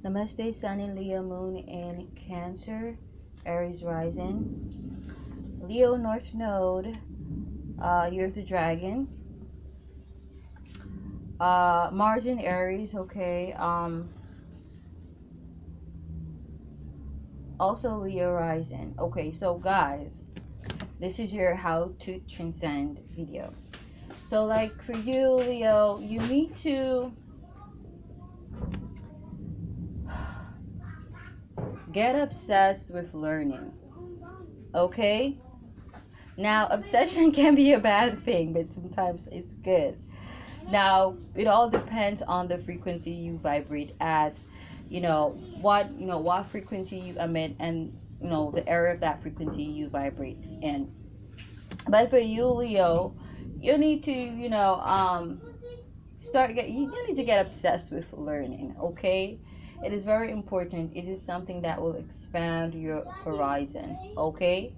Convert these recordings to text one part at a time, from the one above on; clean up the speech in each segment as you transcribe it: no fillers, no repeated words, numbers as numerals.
Namaste, Sun in Leo, Moon in Cancer, Aries rising, Leo North Node, Year of the Dragon, Mars in Aries, okay, also Leo rising. Okay, so guys, this is your how to transcend video. So like for you, Leo, you need to get obsessed with learning, okay? Now, obsession can be a bad thing, but sometimes it's good. Now, it all depends on the frequency you vibrate at, what frequency you emit, and the area of that frequency you vibrate in. But for you, Leo, you need to, you need to get obsessed with learning, okay? It is very important. It is something that will expand your horizon, okay?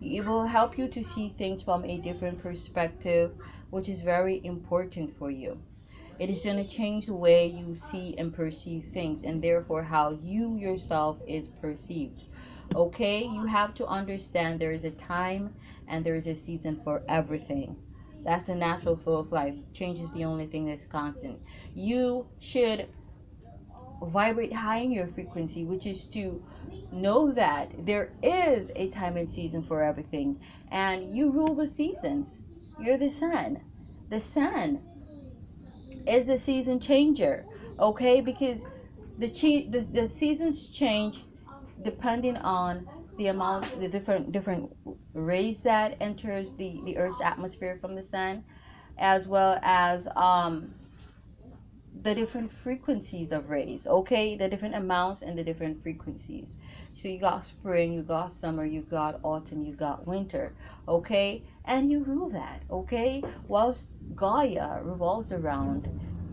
It will help you to see things from a different perspective, which is very important for you. It is going to change the way you see and perceive things, and therefore how you yourself is perceived. Okay, you have to understand there is a time and there is a season for everything. That's the natural flow of life. Change is the only thing that's constant. You should vibrate high in your frequency, which is to know that there is a time and season for everything, and you rule the seasons. You're the sun. The sun is the season changer, okay? Because the seasons change depending on the different rays that enters the Earth's atmosphere from the sun, as well as the different frequencies of rays, okay? The different amounts and the different frequencies. So you got spring, you got summer, you got autumn, you got winter, okay? And you rule that, okay? Whilst Gaia revolves around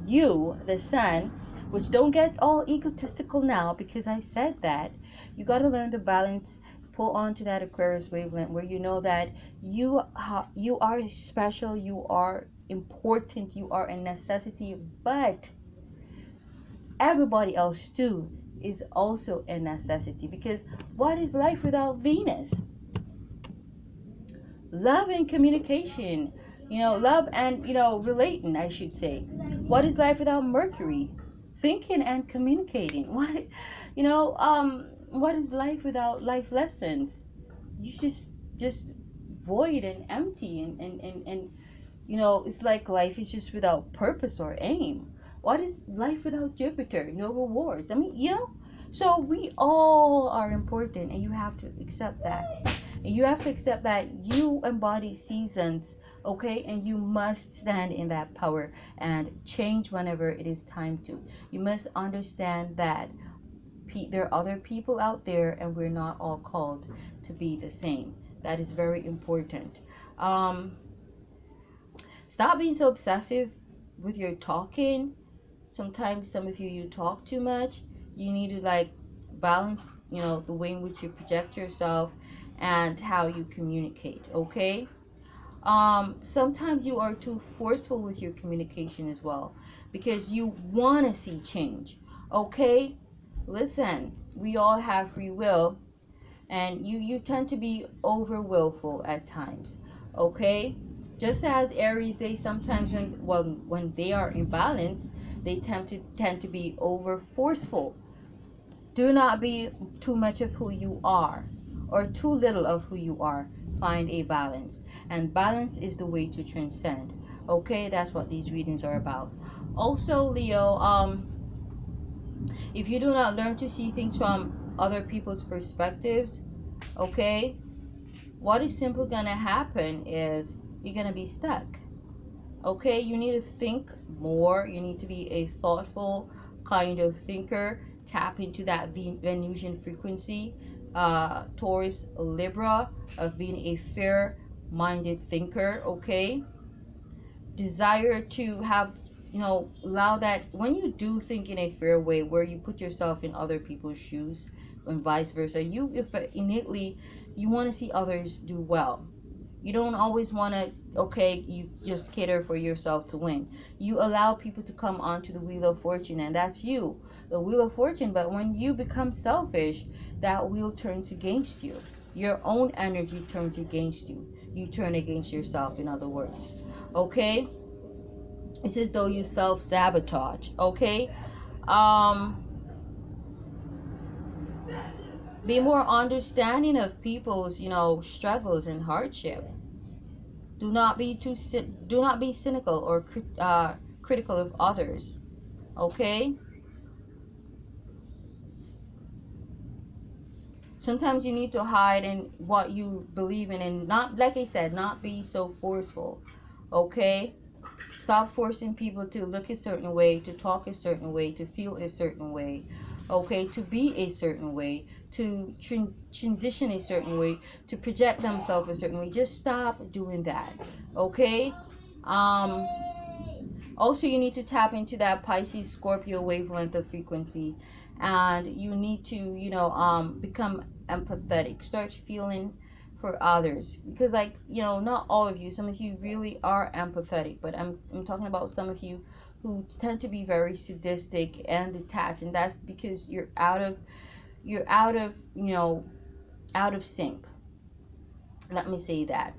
you, the sun, which don't get all egotistical now because I said that. You got to learn the balance, pull onto that Aquarius wavelength where you know that you are special, you are important, you are a necessity, but everybody else too is also a necessity. Because what is life without Venus? Love and communication, love and relating, I should say. What is life without Mercury? Thinking and communicating. What is life without life lessons? You just void and empty, and it's like life is just without purpose or aim. What is life without Jupiter? No rewards. I mean, so we all are important, and you have to accept that. And you have to accept that you embody seasons, okay? And you must stand in that power and change whenever it is time to. You must understand that there are other people out there, and we're not all called to be the same. That is very important. Um, Stop being so obsessive with your talking. Sometimes some of you talk too much. You need to like balance, the way in which you project yourself and how you communicate, okay? Sometimes you are too forceful with your communication as well because you want to see change, okay? Listen, we all have free will, and you tend to be over willful at times, okay? Just as Aries, they sometimes when they are in balance, they tend to be over forceful. Do not be too much of who you are or too little of who you are. Find a balance, and balance is the way to transcend, okay? That's what these readings are about. Also, Leo, if you do not learn to see things from other people's perspectives, okay, what is simply gonna happen is you're gonna be stuck, okay? You need to think more. You need to be a thoughtful kind of thinker. Tap into that Venusian frequency, Taurus Libra, of being a fair minded thinker, okay? Desire to have, allow that when you do think in a fair way where you put yourself in other people's shoes and vice versa, if innately you want to see others do well, You don't always want to, okay, you just cater for yourself to win. You allow people to come onto the wheel of fortune, and that's you, the wheel of fortune. But when you become selfish, that wheel turns against you. Your own energy turns against you. You turn against yourself, in other words. Okay? It's as though you self-sabotage. Okay? Um, be more understanding of people's, struggles and hardship. Do not be cynical or critical of others. Okay? Sometimes you need to hide in what you believe in, and not, like I said, not be so forceful. Okay? Stop forcing people to look a certain way, to talk a certain way, to feel a certain way. Okay? To be a certain way, to transition a certain way, to project themselves a certain way. Just stop doing that. Okay? Um, Also, you need to tap into that Pisces Scorpio wavelength of frequency, and you need to, become empathetic. Start feeling for others, because, like, not all of you. Some of you really are empathetic, but I'm talking about some of you who tend to be very sadistic and detached, and that's because you're out of sync. Let me say that.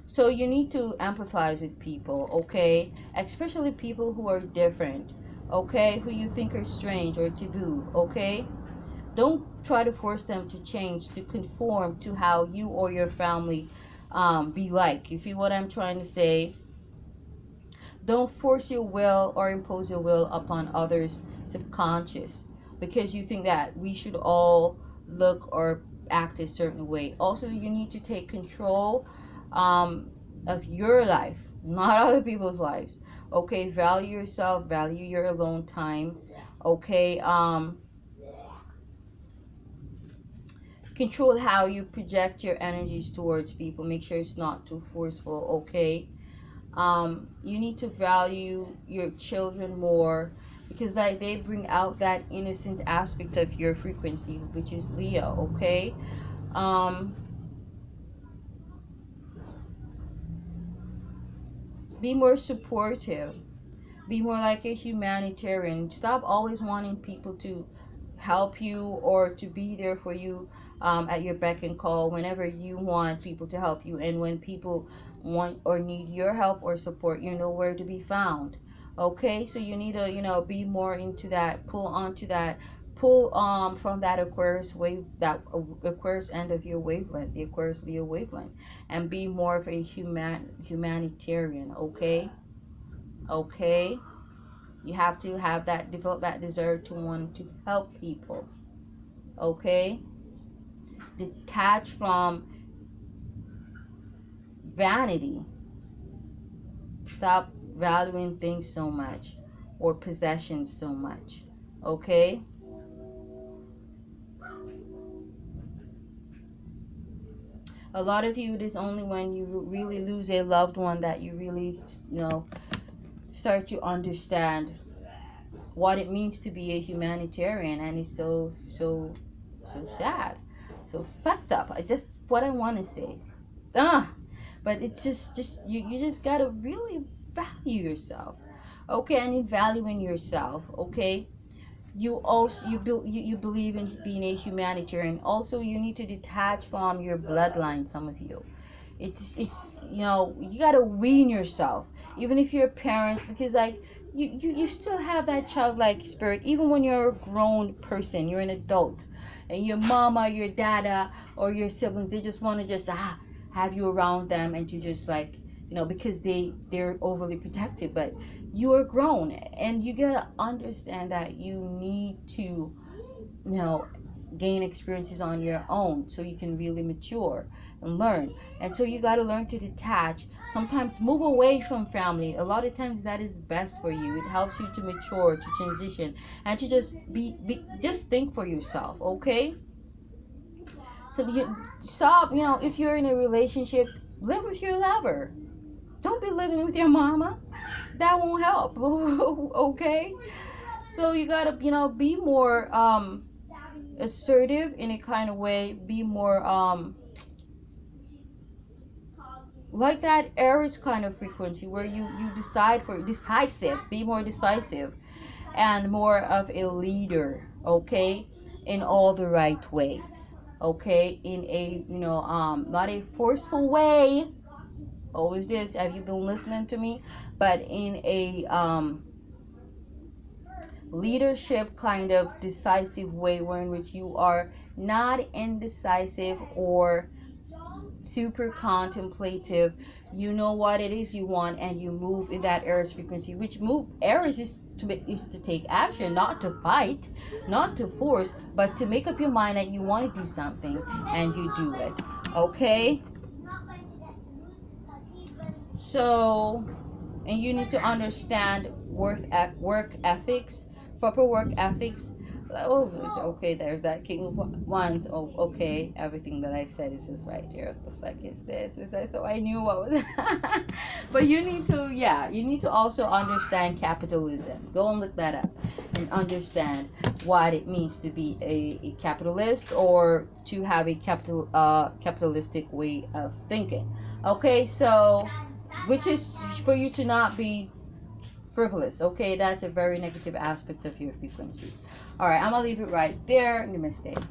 So you need to empathize with people, okay? Especially people who are different, okay? Who you think are strange or taboo, okay? Don't try to force them to change, to conform to how you or your family be like. You feel what I'm trying to say? Don't force your will or impose your will upon others' subconscious, because you think that we should all look or act a certain way. Also, you need to take control um, of your life, not other people's lives. Okay, value yourself, value your alone time. Okay, control how you project your energies towards people. Make sure it's not too forceful. Okay, you need to value your children more, because like they bring out that innocent aspect of your frequency, which is Leo. Okay, um, be more supportive, be more like a humanitarian. Stop always wanting people to help you or to be there for you at your beck and call whenever you want people to help you, and when people want or need your help or support, you're nowhere to be found. Okay, so you need to be more into that, pull onto that, pull from that Aquarius wave, that Aquarius end of your wavelength, the Aquarius Leo wavelength, and be more of a humanitarian. Okay, okay, you have to have that, develop that desire to want to help people. Okay, detach from vanity. Stop valuing things so much, or possessions so much. Okay, a lot of you, it is only when you really lose a loved one that you really start to understand what it means to be a humanitarian, and it's so sad, so fucked up. That's what I want to say. But it's just you just gotta really value yourself. Okay, and in valuing yourself, okay, you also you believe in being a humanitarian. Also, you need to detach from your bloodline. Some of you, it's you gotta wean yourself, even if you're parents, because like you still have that childlike spirit, even when you're a grown person, you're an adult, and your mama, your dada, or your siblings, they just want to just have you around them, and to just like because they're overly protective, but you are grown, and you gotta understand that you need to gain experiences on your own, so you can really mature and learn. And so you got to learn to detach, sometimes move away from family. A lot of times that is best for you. It helps you to mature, to transition, and to just just think for yourself. Okay, so you stop, if you're in a relationship, live with your lover. Don't be living with your mama. That won't help. Okay, so you gotta be more assertive in a kind of way. Be more like that Aries kind of frequency where you decide for decisive, be more decisive and more of a leader, okay, in all the right ways, okay, in a, not a forceful way. Always this, have you been listening to me? But in a leadership kind of decisive way, where in which you are not indecisive or super contemplative. You know what it is you want, and you move in that Aries frequency. Which move Aries is to take action, not to fight, not to force, but to make up your mind that you want to do something and you do it. Okay? So, and you need to understand work ethics, proper work ethics. Oh, okay, there's that King of Wands. Oh, okay, everything that I said is just right here. What the fuck is this? Is that so? I knew what was. But you need to, yeah, you need to also understand capitalism. Go and look that up and understand what it means to be a capitalist, or to have a capitalistic way of thinking. Okay, so which is for you to not be frivolous. Okay, that's a very negative aspect of your frequency. All right, I'm gonna leave it right there. Namaste.